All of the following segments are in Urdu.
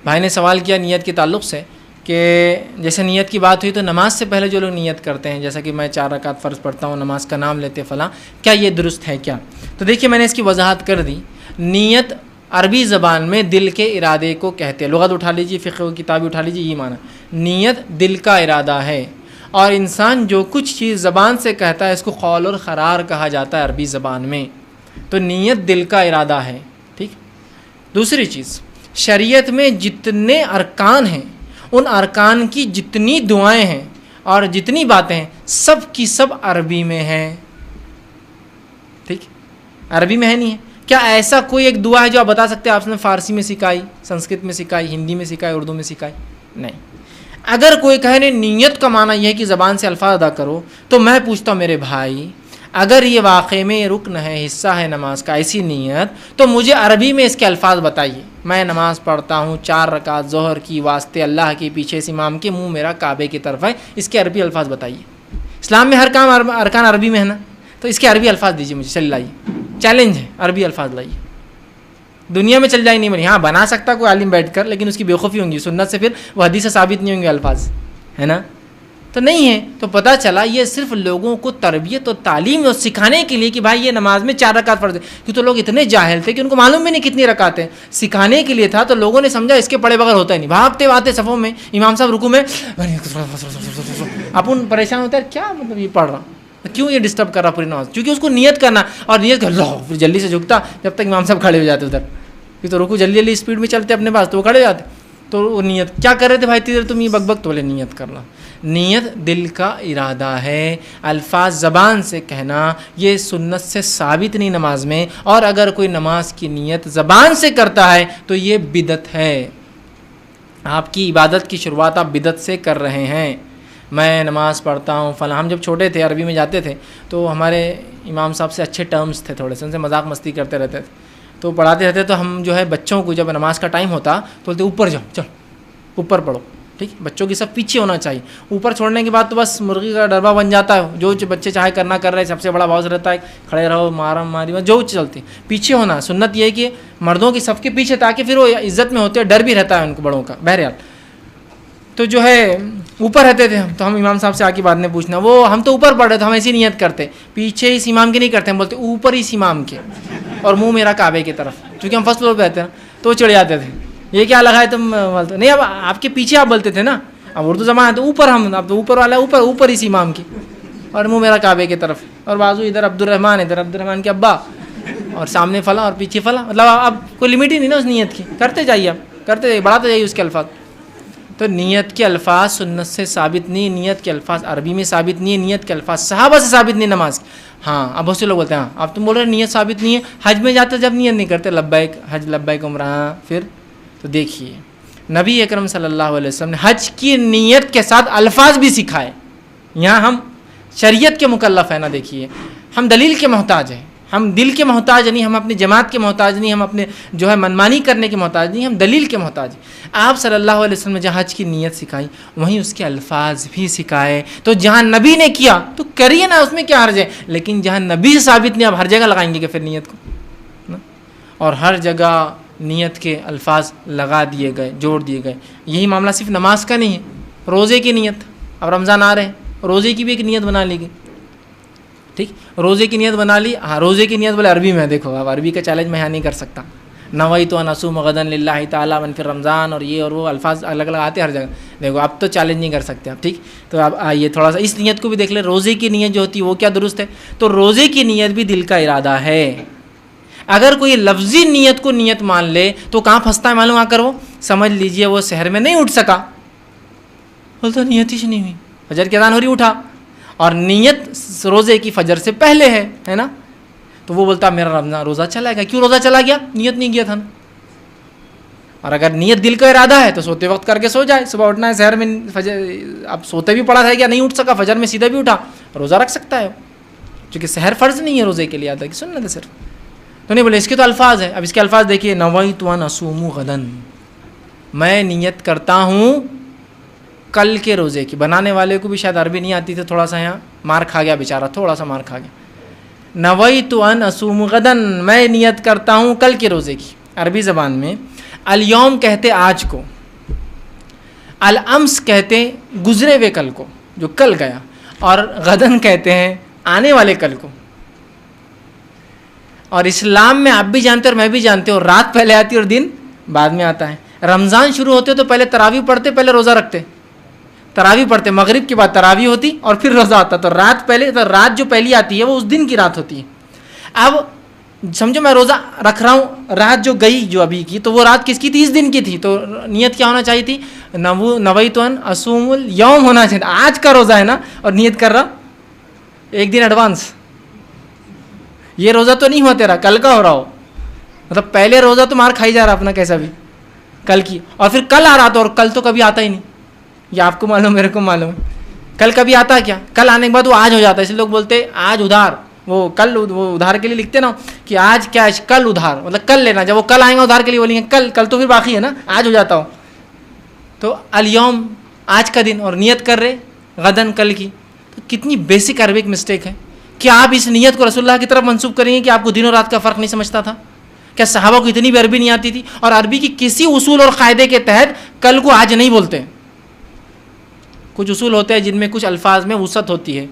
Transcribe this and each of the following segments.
بھائی نے سوال کیا نیت کے تعلق سے کہ جیسے نیت کی بات ہوئی تو نماز سے پہلے جو لوگ نیت کرتے ہیں، جیسا کہ میں 4 رکعت فرض پڑھتا ہوں، نماز کا نام لیتے فلاں، کیا یہ درست ہے کیا؟ تو دیکھیے میں نے اس کی وضاحت کر دی. نیت عربی زبان میں دل کے ارادے کو کہتے ہیں. لغت اٹھا لیجیے، فقہ کی کتابیں اٹھا لیجیے، یہ معنی نیت دل کا ارادہ ہے. اور انسان جو کچھ چیز زبان سے کہتا ہے اس کو قول اور قرار کہا جاتا ہے عربی زبان میں. تو نیت دل کا ارادہ ہے. ٹھیک. دوسری چیز، شریعت میں جتنے ارکان ہیں، ان ارکان کی جتنی دعائیں ہیں اور جتنی باتیں ہیں، سب کی سب عربی میں ہیں. ٹھیک، عربی میں ہے نہیں ہے. کیا ایسا کوئی ایک دعا ہے جو آپ بتا سکتے ہیں آپ نے فارسی میں سکھائی، سنسکرت میں سکھائی، ہندی میں سکھائی، اردو میں سکھائی؟ نہیں. اگر کوئی کہے نہیں نیت کا معنی یہ ہے کہ زبان سے الفاظ ادا کرو، تو میں پوچھتا ہوں میرے بھائی، اگر یہ واقعے میں رکن ہے، حصہ ہے نماز کا ایسی نیت، تو مجھے عربی میں اس کے الفاظ بتائیے. میں نماز پڑھتا ہوں 4 رکعت ظہر کی، واسطے اللہ کے، پیچھے اس امام کے، منہ میرا کعبے کی طرف ہے، اس کے عربی الفاظ بتائیے. اسلام میں ہر کام ارکان عربی میں ہے نا، تو اس کے عربی الفاظ دیجیے مجھے. چل لائیے، چیلنج ہے، عربی الفاظ لائیے. دنیا میں چل جائے نہیں بنی. ہاں بنا سکتا کوئی عالم بیٹھ کر، لیکن اس کی بےخوفی ہوں گی، سنت سے پھر وہ حدیث سے ثابت نہیں ہوں گے الفاظ، ہے نا. تو نہیں ہے. تو پتہ چلا یہ صرف لوگوں کو تربیت اور تعلیم اور سکھانے کے لیے کہ بھائی یہ نماز میں 4 رکعت فرض ہے. کیوں تو لوگ اتنے جاہل تھے کہ ان کو معلوم بھی نہیں کتنی رکعت ہیں. سکھانے کے لیے تھا تو لوگوں نے سمجھا اس کے پڑھے بغیر ہوتا ہی نہیں. بھاگتے بھاگتے صفوں میں امام صاحب رکوع میں اپن پریشان ہوتا ہے، کیا مطلب یہ پڑھ رہا، کیوں یہ ڈسٹرب کر رہا پوری نماز. کیونکہ اس کو نیت کرنا، اور نیت کر لو پھر جلدی سے جھکتا جب تک امام صاحب کھڑے ہو جاتے ادھر. کہ تو رکوع جلدی جلدی اسپیڈ میں چلتے اپنے پاس، تو وہ کھڑے ہو جاتے. تو وہ نیت کیا کر رہے تھے بھائی تیرے تم یہ بک بک؟ تو بولے نیت کر رہا. نیت دل کا ارادہ ہے. الفاظ زبان سے کہنا یہ سنت سے ثابت نہیں نماز میں. اور اگر کوئی نماز کی نیت زبان سے کرتا ہے تو یہ بدعت ہے. آپ کی عبادت کی شروعات آپ بدعت سے کر رہے ہیں. میں نماز پڑھتا ہوں فلاں. ہم جب چھوٹے تھے عربی میں جاتے تھے تو ہمارے امام صاحب سے اچھے ٹرمز تھے، تھوڑے سے ان سے مذاق مستی کرتے رہتے تھے. تو پڑھاتے رہتے تو ہم جو ہے بچوں کو جب نماز کا ٹائم ہوتا تو بولتے اوپر جاؤ، چل اوپر پڑھو. ٹھیک، بچوں کی سب پیچھے ہونا چاہیے. اوپر چھوڑنے کے بعد تو بس مرغی کا ڈربہ بن جاتا ہے. جو بچے چاہے کرنا کر رہے ہیں، سب سے بڑا باؤس رہتا ہے کھڑے رہو، مارم ماری جو چلتی. پیچھے ہونا سنت یہ ہے کہ مردوں کی صف کے پیچھے، تاکہ پھر وہ عزت میں ہوتے ہیں، ڈر بھی رہتا ہے ان کو بڑوں کا. بہرحال تو جو ہے اوپر رہتے تھے ہم. تو ہم امام صاحب سے آ کے بعد میں پوچھنا، وہ ہم تو اوپر پڑھ رہے تھے، ہم ایسی نیت کرتے پیچھے اس امام کی نہیں کرتے، ہم بولتے اوپر اس امام کے اور منہ میرا کعبے کی طرف. کیونکہ ہم فرسٹ فلور پہ رہتے ہیں تو وہ چڑھ جاتے تھے، یہ کیا لگا ہے تم بولتے نہیں. اب آپ کے پیچھے آپ بولتے تھے نا، اب اردو زبان ہے تو اوپر، ہم اب تو اوپر والا اوپر، اوپر اس امام کی اور منہ میرا کعبے کی طرف، اور بازو ادھر عبد الرحمن، ادھر عبد الرحمن کے ابا، اور سامنے فلاں اور پیچھے فلاں. مطلب اب کوئی لمٹ ہی نہیں نا اس نیت کی. کرتے جائیے، آپ کرتے جائیے، بڑھاتے جائیے اس کے الفاظ. تو نیت کے الفاظ سنت سے ثابت نہیں، نیت کے الفاظ عربی میں ثابت نہیں ہے، نیت کے الفاظ صحابہ سے ثابت نہیں نماز کی. ہاں اب بہت سے لوگ بولتے ہیں ہاں اب تم بول رہے نیت ثابت نہیں ہے، حج میں جاتے جب نیت نہیں کرتے لبیک حج لبیک عمرہ. پھر تو دیکھیے نبی اکرم صلی اللہ علیہ وسلم نے حج کی نیت کے ساتھ الفاظ بھی سکھائے. یہاں ہم شریعت کے مکلف ہیں نا. دیکھیے ہم دلیل کے محتاج ہیں، ہم دل کے محتاج نہیں، ہم اپنی جماعت کے محتاج نہیں، ہم اپنے جو ہے منمانی کرنے کے محتاج نہیں، ہم دلیل کے محتاج ہیں. آپ صلی اللہ علیہ وسلم نے جہاں حج کی نیت سکھائی وہیں اس کے الفاظ بھی سکھائے. تو جہاں نبی نے کیا تو کریے نا، اس میں کیا حرج ہے. لیکن جہاں نبی سے ثابت نہیں، آپ ہر جگہ لگائیں گے کہ پھر نیت کو. اور ہر جگہ نیت کے الفاظ لگا دیے گئے، جوڑ دیے گئے. یہی معاملہ صرف نماز کا نہیں ہے، روزے کی نیت. اب رمضان آ رہے ہیں، روزے کی بھی ایک نیت بنا لی گئی. ٹھیک، روزے کی نیت بنا لی. ہاں روزے کی نیت بولے عربی میں. دیکھو اب عربی کا چیلنج میں یہاں نہیں کر سکتا. نویت ان اصوم غدا للہ تعالی من فی رمضان، اور یہ اور وہ الفاظ الگ الگ آتے ہر جگہ. دیکھو اب تو چیلنج نہیں کر سکتے آپ. ٹھیک، تو اب آئیے تھوڑا سا اس نیت کو بھی دیکھ لیں. روزے کی نیت جو ہوتی ہے وہ کیا درست ہے؟ تو روزے کی نیت بھی دل کا ارادہ ہے. اگر کوئی لفظی نیت کو نیت مان لے تو کہاں پھنستا ہے معلوم؟ آ کر وہ سمجھ لیجئے وہ شہر میں نہیں اٹھ سکا، بولتا نیت ہی نہیں ہوئی، فجر کی اذان ہو رہی اٹھا، اور نیت روزے کی فجر سے پہلے ہے نا. تو وہ بولتا میرا رمضان روزہ چلا گیا. کیوں روزہ چلا گیا؟ نیت نہیں کیا تھا نا. اور اگر نیت دل کا ارادہ ہے تو سوتے وقت کر کے سو جائے، صبح اٹھنا ہے شہر میں فجر، اب سوتے بھی پڑا تھا کیا نہیں اٹھ سکا، فجر میں سیدھا بھی اٹھا، روزہ رکھ سکتا ہے. چونکہ سحر فرض نہیں ہے روزے کے لیے، آتا ہے کہ سنت ہے صرف. تو نہیں بولے اس کے تو الفاظ ہیں. اب اس کے الفاظ دیکھیے، نویت ان اصوم غدا، میں نیت کرتا ہوں کل کے روزے کی. بنانے والے کو بھی شاید عربی نہیں آتی تھی، تھوڑا سا یہاں مار کھا گیا بیچارہ، تھوڑا سا مار کھا گیا. نویت ان اصوم غدا، میں نیت کرتا ہوں کل کے روزے کی. عربی زبان میں الیوم کہتے آج کو، الامس کہتے گزرے ہوئے کل کو جو کل گیا، اور غدن کہتے ہیں آنے والے کل کو. اور اسلام میں آپ بھی جانتے اور میں بھی جانتے ہوں، رات پہلے آتی اور دن بعد میں آتا ہے. رمضان شروع ہوتے تو پہلے تراویح پڑھتے، پہلے روزہ رکھتے، تراویح پڑھتے، مغرب کے بعد تراویح ہوتی اور پھر روزہ آتا. تو رات پہلے، تو رات جو پہلی آتی ہے وہ اس دن کی رات ہوتی ہے. اب سمجھو میں روزہ رکھ رہا ہوں، رات جو گئی جو ابھی کی، تو وہ رات کس کی تھی؟ اس دن کی تھی. تو نیت کیا ہونا چاہیے تھی؟ نویت ان اصوم الیوم ہونا چاہیے. آج کا روزہ ہے نا، اور نیت کر رہا ایک دن ایڈوانس. یہ روزہ تو نہیں ہوا تیرا، کل کا ہو رہا ہو. مطلب پہلے روزہ تو مار کھائی جا رہا اپنا کیسا بھی کل کی، اور پھر کل آ رہا تھا، اور کل تو کبھی آتا ہی نہیں. یہ آپ کو معلوم، میرے کو معلوم ہے. کل کبھی آتا ہے کیا؟ کل آنے کے بعد وہ آج ہو جاتا ہے. اس لیے لوگ بولتے آج ادھار، وہ کل، وہ ادھار کے لیے لکھتے نا کہ آج کیا ہے، کل ادھار، مطلب کل لینا. جب وہ کل آئیں گا ادھار کے لیے بولیں گے کل، کل تو پھر باقی ہے نا، آج ہو جاتا ہو. تو الیوم آج کا دن، اور نیت کر رہے غدن کل کی. تو کتنی بیسک عربک مسٹیک ہے. کیا آپ اس نیت کو رسول اللہ کی طرف منسوب کریں گے کہ آپ کو دن اور رات کا فرق نہیں سمجھتا تھا؟ کیا صحابہ کو اتنی بھی عربی نہیں آتی تھی؟ اور عربی کی کسی اصول اور قاعدے کے تحت کل کو آج نہیں بولتے. کچھ اصول ہوتے ہیں جن میں کچھ الفاظ میں وسعت ہوتی ہے،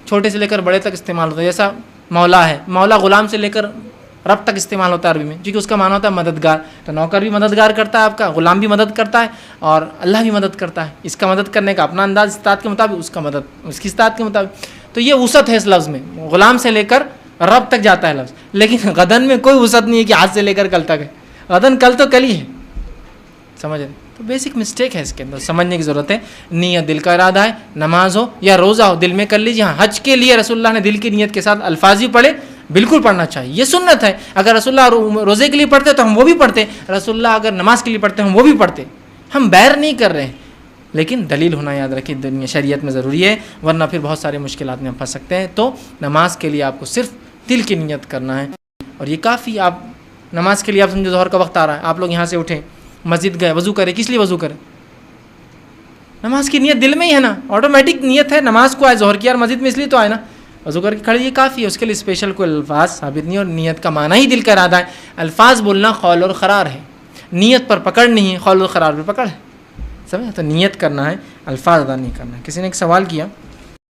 چھوٹے سے لے کر بڑے تک استعمال ہوتا ہے. جیسا مولا ہے، مولا غلام سے لے کر رب تک استعمال ہوتا ہے عربی میں، کیونکہ اس کا معنی ہوتا ہے مددگار. تو نوکر بھی مددگار کرتا ہے آپ کا، غلام بھی مدد کرتا ہے، اور اللہ بھی مدد کرتا ہے. اس کا مدد کرنے کا اپنا انداز استاد کے مطابق، اس کا مدد اس کی استاد کے مطابق. تو یہ وسعت ہے اس لفظ میں، غلام سے لے کر رب تک جاتا ہے لفظ. لیکن غدن میں کوئی وسعت نہیں ہے کہ آج سے لے کر کل تک ہے. غدن کل تو کل ہی ہے، سمجھ رہے؟ تو بیسک مسٹیک ہے اس کے اندر، سمجھنے کی ضرورت ہے. نیت دل کا ارادہ ہے، نماز ہو یا روزہ ہو دل میں کر لیجیے. ہاں، حج کے لیے رسول اللہ نے دل کی نیت کے ساتھ الفاظ ہی پڑھے، بالکل پڑھنا چاہیے، یہ سنت ہے. اگر رسول اللہ روزے کے لیے پڑھتے تو ہم وہ بھی پڑھتے، رسول اللہ اگر نماز کے لیے پڑھتے ہم وہ بھی پڑھتے. ہم بیر نہیں کر رہے ہیں، لیکن دلیل ہونا یاد رکھیے دنیا شریعت میں ضروری ہے، ورنہ پھر بہت سارے مشکلات میں ہم پھنس سکتے ہیں. تو نماز کے لیے آپ کو صرف دل کی نیت کرنا ہے، اور یہ کافی. آپ نماز کے لیے آپ سمجھو ظہر کا وقت آ رہا ہے، آپ لوگ یہاں سے اٹھیں، مسجد گئے، وضو کرے. کس لیے وضو کرے؟ نماز کی نیت دل میں ہی ہے نا، آٹومیٹک نیت ہے. نماز کو آئے، ظہر کی اور مسجد میں اس لیے تو آئے نا، وضو کر کے کھڑے، یہ کافی ہے. اس کے لیے اسپیشل کوئی الفاظ ثابت نہیں. اور نیت کا معنی ہی دل کا ارادہ ہے. الفاظ بولنا قول اور قرار ہے، نیت پر پکڑ نہیں ہے، قول اور قرار پر پکڑ ہے. سمجھا؟ تو نیت کرنا ہے، الفاظ ادا نہیں کرنا ہے. کسی نے ایک سوال کیا